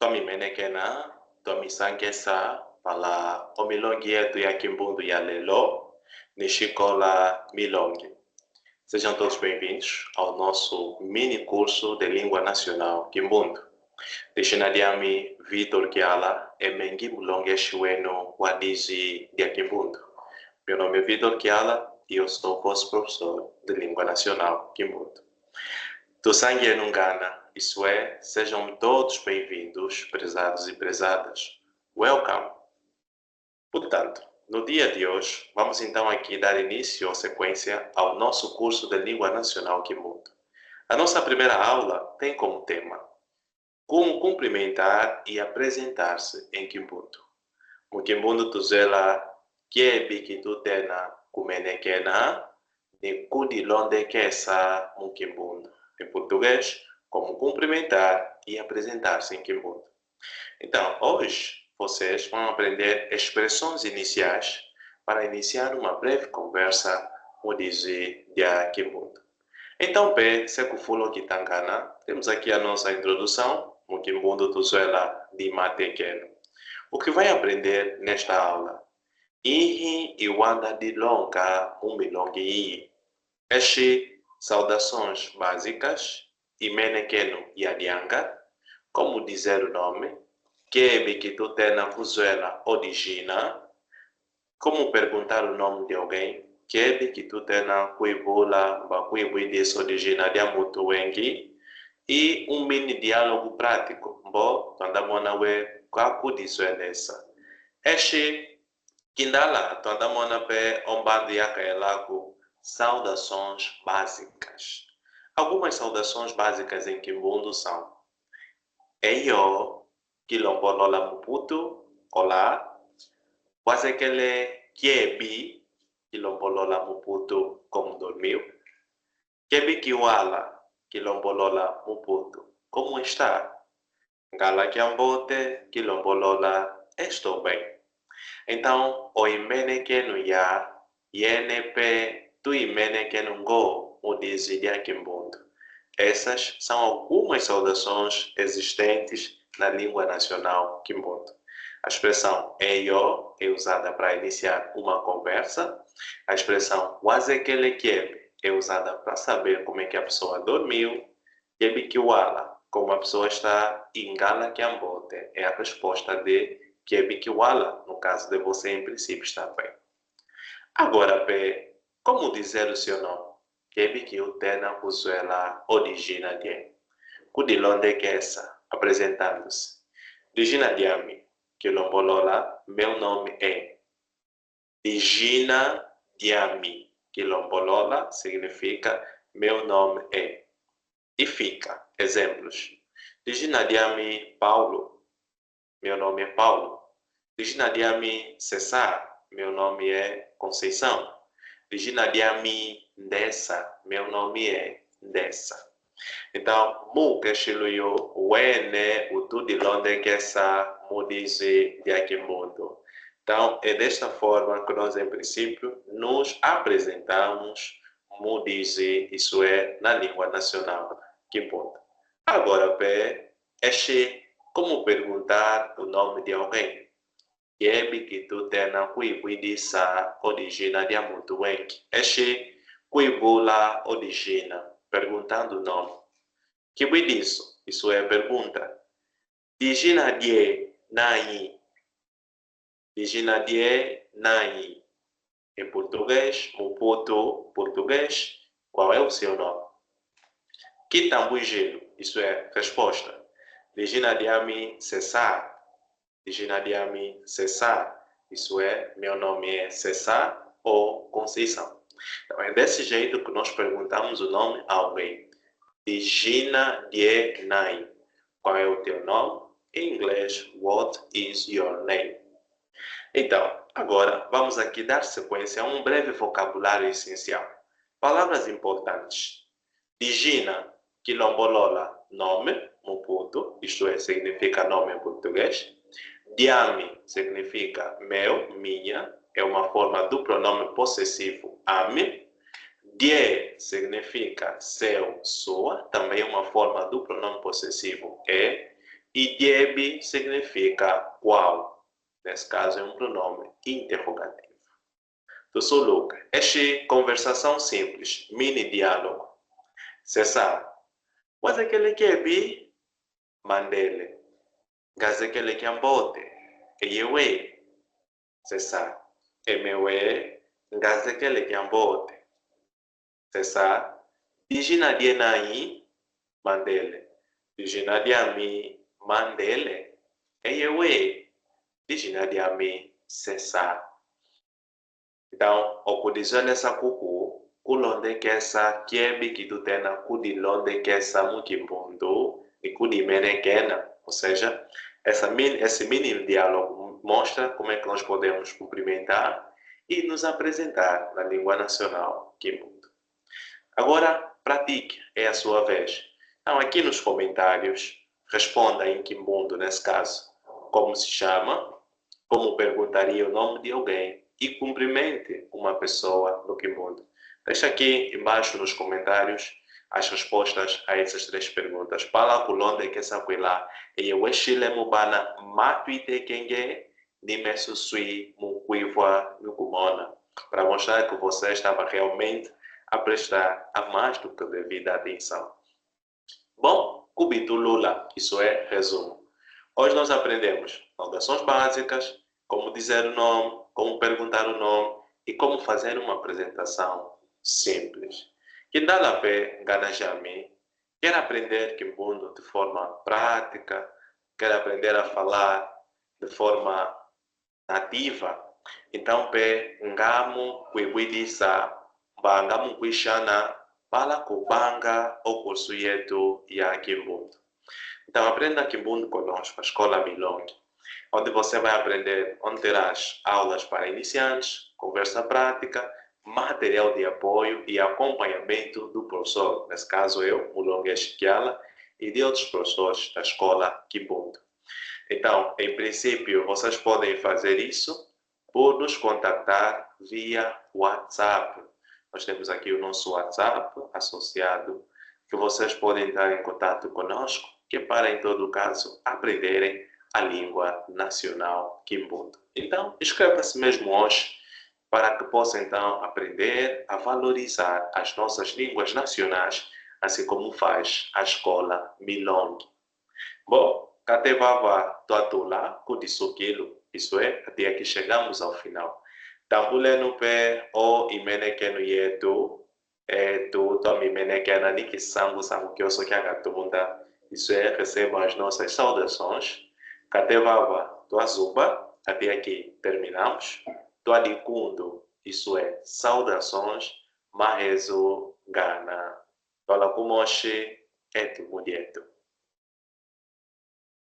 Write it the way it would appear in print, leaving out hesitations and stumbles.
Tomi menekena, tomi sankesa, pala omilongi yetu ya Kimbundu ya lelo, Nishikola Milongi. Sejam todos bem-vindos ao nosso mini curso de Língua Nacional Kimbundu. Deshinadiami Vitor Kiala e Mengi Mulonge Shiweno Wadizi de Kimbundu. Meu nome é Vitor Kiala e eu sou vosso professor de Língua Nacional Kimbundu. Do sangue Nungana, isso é, sejam todos bem-vindos, prezados e prezadas. Welcome! Portanto, no dia de hoje, vamos então aqui dar início ou sequência ao nosso curso de Língua Nacional Kimbundu. A nossa primeira aula tem como tema como cumprimentar e apresentar-se em Kimbundu. No Kimbundu tuzela kiebi kitutena kumenekena ni kudilonde kesa mu Kimbundu. Em português, como cumprimentar e apresentar-se em Kimbundu. Então, hoje, vocês vão aprender expressões iniciais para iniciar uma breve conversa, como dizer, de Kimbundu. Então, Sekufulo Kitangana, temos aqui a nossa introdução, no Kimbundu Tuzuela de Matekeno. O que vai aprender nesta aula? Ihi Iwanda de Longa Umilongi. Este saudações básicas, Imenekeno Yadianga, como dizer o nome, Kebe que tu tena Vuzuela origina, como perguntar o nome de alguém, Kebe que tu tena Kuibola, Bakuibuidis origina de Amutuengi, e um mini diálogo prático, Bo, Tandamona Kaku dizuelesa. Este Kindala, Tandamona Pe Ombando Yakaelaku, saudações básicas. Algumas saudações básicas em Kimbundu são Eyo, Kilombolola Muputu, olá. Wasekele Kiebi, Kilombolola Muputu, como dormiu. Kiebi Kiwala, Kilombolola Muputu, como está? Ngala Kiambote, Kilombolola, estou bem. Então, o Imenekenu ya, Yenepe, tu Imenekenu go, o dizidia Kimbundu. Essas são algumas saudações existentes na língua nacional Kimbundu. A expressão eyo é usada para iniciar uma conversa. A expressão wazekele kiebe é usada para saber como é que a pessoa dormiu. Kiebe kiwala, como a pessoa está. Ingala kiambote é a resposta de kiebe kiwala, no caso de você, em princípio, está bem. Agora, como dizer o seu nome? Kebi que o tena usuela origina de. Kudilonde que essa, apresentando-se. Origina de ami, que lombolola, meu nome é. Origina de ami, que lombolola significa meu nome é. E fica, exemplos. Origina de ami, Paulo, meu nome é Paulo. Origina de ami, Cesar, meu nome é Conceição. Origina de ami, Ndessa, meu nome é Ndessa. Então, mu que shiluyo, wene, o tu de londe que essa mudize de Kimbundu. Então, é desta forma que nós, em princípio, nos apresentamos, mudize, isso é, na língua nacional Kimbundu. Agora, como perguntar o nome de alguém? Yebi que tu tena kuibidisa origina de Amutuenki. Este kuibula origina, perguntando o nome. Kibidiso, isso é pergunta. Origina de nai. Origina de nai. Em português, Mupoto, português, qual é o seu nome? Kitambugelo, isso é resposta. Origina de ami Cesar. Origina de ami Cesar, isso é, meu nome é Cesar ou Conceição. Então, é desse jeito que nós perguntamos o nome a alguém. Origina de nai. Qual é o teu nome? Em inglês, what is your name? Então, agora vamos aqui dar sequência a um breve vocabulário essencial. Palavras importantes. Origina, quilombolola, nome, muputo, isto é, significa nome em português. Diami significa meu, minha, é uma forma do pronome possessivo ame. Die significa seu, sua, também é uma forma do pronome possessivo é. E diebi significa qual. Nesse caso é um pronome interrogativo. Então, sou Luca. Esta conversação simples, mini diálogo. Cessar. Mas aquele que é bi, mandele. Gás aquele que é ambote. E eu é. Cessar. E meu é. Gás aquele que é ambote. Cessar. Digina de naí, mandele. Digina de ami, mandele. E eu é. Digina de ami, cessar. Então, o kudizole essa cucu, kulonde que essa kiebi que tu tena kudilonde que essa mukimbundo e kudimenekena. Ou seja, esse mini diálogo mostra como é que nós podemos cumprimentar e nos apresentar na língua nacional Kimbundo. Agora, pratique, é a sua vez. Então, aqui nos comentários, responda em Kimbundo, nesse caso, como se chama, como perguntaria o nome de alguém e cumprimente uma pessoa no Kimbundo. Deixa aqui embaixo nos comentários as respostas a essas 3 perguntas. Pala kulonde que essa lá e o chile mubana matuite kenge ni mesusui mukuiva nukumona, para mostrar que você estava realmente a prestar a mais do que devida atenção. Bom, Cubito Lula, isso é resumo. Hoje nós aprendemos saudações básicas, como dizer o nome, como perguntar o nome e como fazer uma apresentação simples. Quem dá lá pé, gana jami, quer aprender Kimbundo de forma prática, quer aprender a falar de forma nativa, então pé, ngamo, kuibwidisa, bangamu kuishana, para kubanga o curso yetu ya Kimbundo. Então, aprenda Kimbundo conosco, a Escola Milongi, onde você vai aprender, onde terás aulas para iniciantes, conversa prática, material de apoio e acompanhamento do professor, nesse caso eu, Mulonge Shikiala, e de outros professores da Escola Kimbundo. Então, em princípio, vocês podem fazer isso por nos contactar via WhatsApp. Nós temos aqui o nosso WhatsApp associado, que vocês podem entrar em contato conosco, que é para, em todo caso, aprenderem a língua nacional Kimbundo. Então, inscreva-se mesmo hoje para que possa, então, aprender a valorizar as nossas línguas nacionais, assim como faz a Escola Milongi. Bom, Katevava Tuatula, Kudisokelo, isso é, até aqui chegamos ao final. Tambule no pé, o imenekeno yetu, tu tome imenekena niki sangu que eu sou que agatunda, isso é, receba as nossas saudações. Katevava Tuazuba, até aqui terminamos. Tuadikundo, isso é, saudações, Mahezo Gana. Fala com Moshe, etu mudieto.